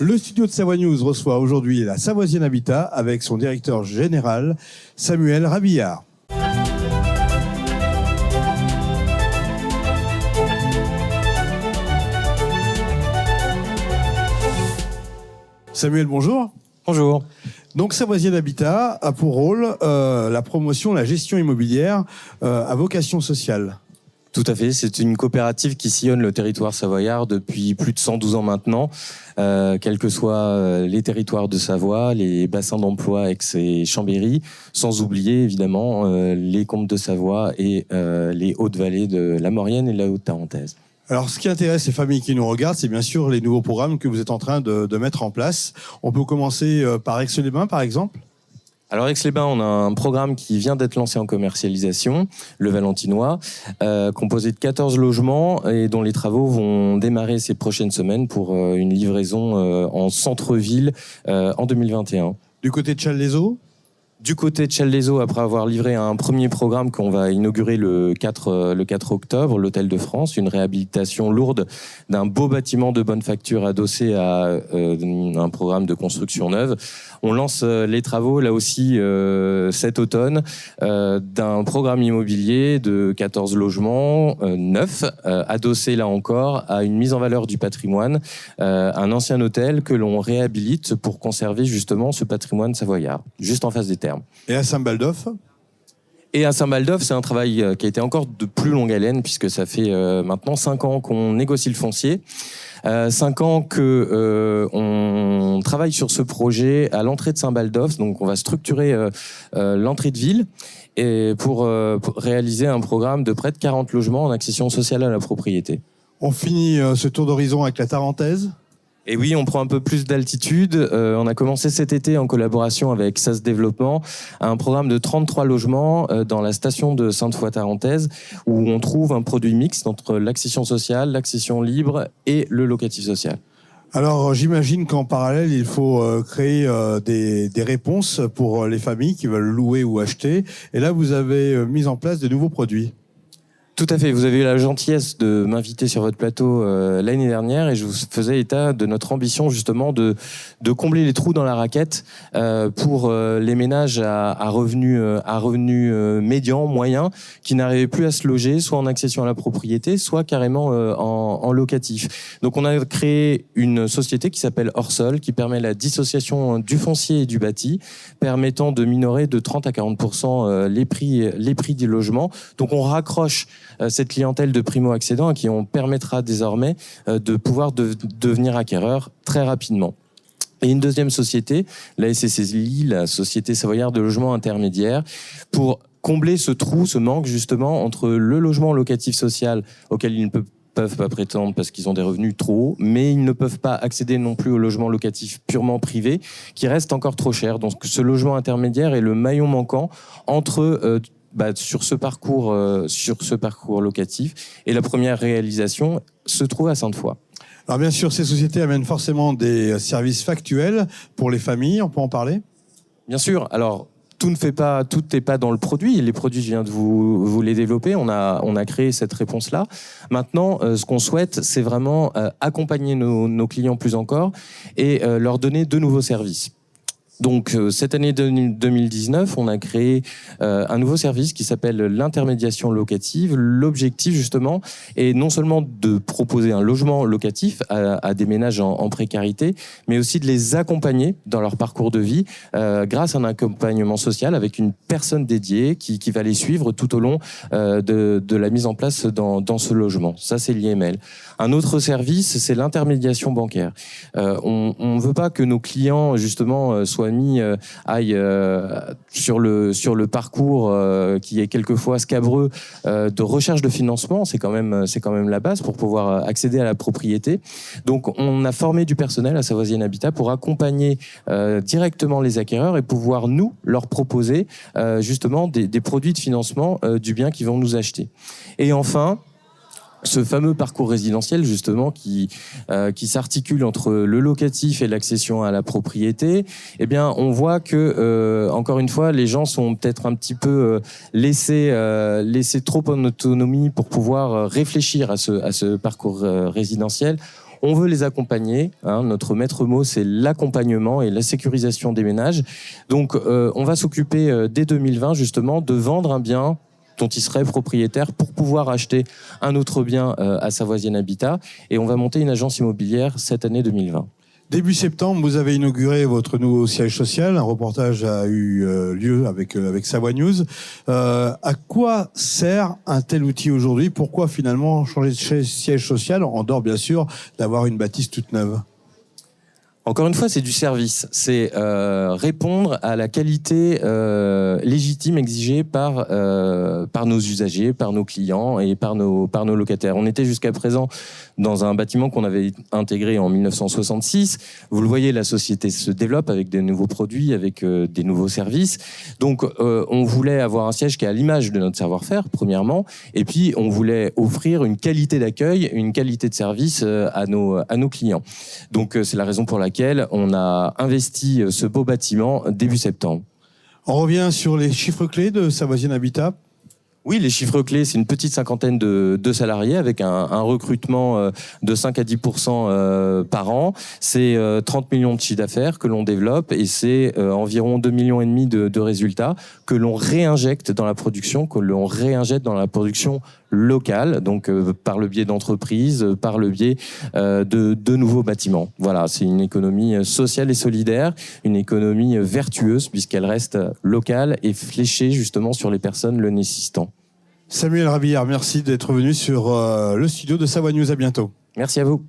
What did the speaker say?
Le studio de Savoie News reçoit aujourd'hui la Savoisienne Habitat avec son directeur général, Samuel Rabillard. Samuel, bonjour. Bonjour. Donc Savoisienne Habitat a pour rôle la promotion, la gestion immobilière à vocation sociale. Tout à fait, c'est une coopérative qui sillonne le territoire savoyard depuis plus de 112 ans maintenant, quels que soient les territoires de Savoie, les bassins d'emploi Aix et Chambéry, sans oublier évidemment les Comtes de Savoie et les Hautes-Vallées de la Maurienne et de la Haute-Tarentaise. Alors, ce qui intéresse les familles qui nous regardent, c'est bien sûr les nouveaux programmes que vous êtes en train de mettre en place. On peut commencer par Aix-les-Bains, par exemple. Alors, Aix-les-Bains, on a un programme qui vient d'être lancé en commercialisation, le Valentinois, composé de 14 logements et dont les travaux vont démarrer ces prochaines semaines pour une livraison en centre-ville en 2021. Du côté de Challes-les-Eaux ? Du côté de Challes-les-Eaux, après avoir livré un premier programme qu'on va inaugurer le 4 octobre, l'Hôtel de France, une réhabilitation lourde d'un beau bâtiment de bonne facture adossé à un programme de construction neuve. On lance les travaux, là aussi, cet automne, d'un programme immobilier de 14 logements neufs, adossé, là encore, à une mise en valeur du patrimoine, un ancien hôtel que l'on réhabilite pour conserver justement ce patrimoine savoyard, juste en face des terres. Et à Saint-Baldoff ? Et à Saint-Baldoff, c'est un travail qui a été encore de plus longue haleine, puisque ça fait maintenant 5 ans qu'on négocie le foncier. 5 ans que on travaille sur ce projet à l'entrée de Saint-Baldoff. Donc on va structurer l'entrée de ville et pour réaliser un programme de près de 40 logements en accession sociale à la propriété. On finit ce tour d'horizon avec la Tarentaise ? Et oui, on prend un peu plus d'altitude. On a commencé cet été en collaboration avec SAS Développement un programme de 33 logements dans la station de Sainte-Foy-Tarentaise où on trouve un produit mixte entre l'accession sociale, l'accession libre et le locatif social. Alors, j'imagine qu'en parallèle, il faut créer des réponses pour les familles qui veulent louer ou acheter. Et là, vous avez mis en place de nouveaux produits. Tout à fait. Vous avez eu la gentillesse de m'inviter sur votre plateau l'année dernière et je vous faisais état de notre ambition justement de combler les trous dans la raquette pour les ménages à revenus médians, moyens, qui n'arrivaient plus à se loger, soit en accession à la propriété, soit carrément en locatif. Donc on a créé une société qui s'appelle Hors-Sol, qui permet la dissociation du foncier et du bâti, permettant de minorer de 30 à 40% les prix du logement. Donc on raccroche cette clientèle de primo-accédants à qui on permettra désormais de pouvoir devenir acquéreur très rapidement. Et une deuxième société, la SCCLI, la Société Savoyarde de Logement Intermédiaire, pour combler ce trou, ce manque justement entre le logement locatif social auquel ils ne peuvent pas prétendre parce qu'ils ont des revenus trop hauts, mais ils ne peuvent pas accéder non plus au logement locatif purement privé, qui reste encore trop cher. Donc ce logement intermédiaire est le maillon manquant entre sur ce parcours locatif. Et la première réalisation se trouve à Sainte-Foy. Alors bien sûr, ces sociétés amènent forcément des services factuels pour les familles. On peut en parler ? Bien sûr. Alors, tout n'est pas dans le produit. Les produits, je viens de vous les développer. On a créé cette réponse-là. Maintenant, ce qu'on souhaite, c'est vraiment accompagner nos clients plus encore et leur donner de nouveaux services. Donc, cette année 2019, on a créé un nouveau service qui s'appelle l'intermédiation locative. L'objectif, justement, est non seulement de proposer un logement locatif à des ménages en précarité, mais aussi de les accompagner dans leur parcours de vie grâce à un accompagnement social avec une personne dédiée qui va les suivre tout au long de la mise en place dans ce logement. Ça, c'est l'IML. Un autre service, c'est l'intermédiation bancaire. On ne veut pas que nos clients, justement, soient aillent sur le parcours qui est quelquefois scabreux de recherche de financement. C'est quand même la base pour pouvoir accéder à la propriété. Donc on a formé du personnel à Savoisienne Habitat pour accompagner directement les acquéreurs et pouvoir nous leur proposer justement des produits de financement du bien qu'ils vont nous acheter. Et enfin, ce fameux parcours résidentiel justement qui s'articule entre le locatif et l'accession à la propriété, eh bien on voit que encore une fois les gens sont peut-être un petit peu laissés trop en autonomie pour pouvoir réfléchir à ce parcours résidentiel. On veut les accompagner. Notre maître mot, c'est l'accompagnement et la sécurisation des ménages. Donc, on va s'occuper dès 2020, justement, de vendre un bien dont ils seraient propriétaires pour pouvoir acheter un autre bien à Savoisienne Habitat. Et on va monter une agence immobilière cette année 2020. Début septembre, vous avez inauguré votre nouveau siège social. Un reportage a eu lieu avec Savoie News. À quoi sert un tel outil aujourd'hui? Pourquoi finalement changer de siège social, en dehors bien sûr d'avoir une bâtisse toute neuve? Encore une fois, c'est du service. C'est répondre à la qualité légitime exigée par nos usagers, par nos clients et par nos locataires. On était jusqu'à présent dans un bâtiment qu'on avait intégré en 1966. Vous le voyez, la société se développe avec des nouveaux produits, avec des nouveaux services. Donc, on voulait avoir un siège qui est à l'image de notre savoir-faire, premièrement. Et puis, on voulait offrir une qualité d'accueil, une qualité de service à nos clients. Donc, c'est la raison pour laquelle on a investi ce beau bâtiment début septembre. On revient sur les chiffres clés de Savoisienne Habitat. Oui, les chiffres clés, c'est une petite cinquantaine de salariés avec un recrutement de 5 à 10% par an. C'est 30 millions de chiffre d'affaires que l'on développe et c'est environ 2,5 millions de résultats que l'on réinjecte dans la production, locale, donc par le biais d'entreprises, par le biais de nouveaux bâtiments. Voilà, c'est une économie sociale et solidaire, une économie vertueuse puisqu'elle reste locale et fléchée justement sur les personnes le nécessitant. Samuel Rabillard, merci d'être venu sur le studio de Savoie News. À bientôt. Merci à vous.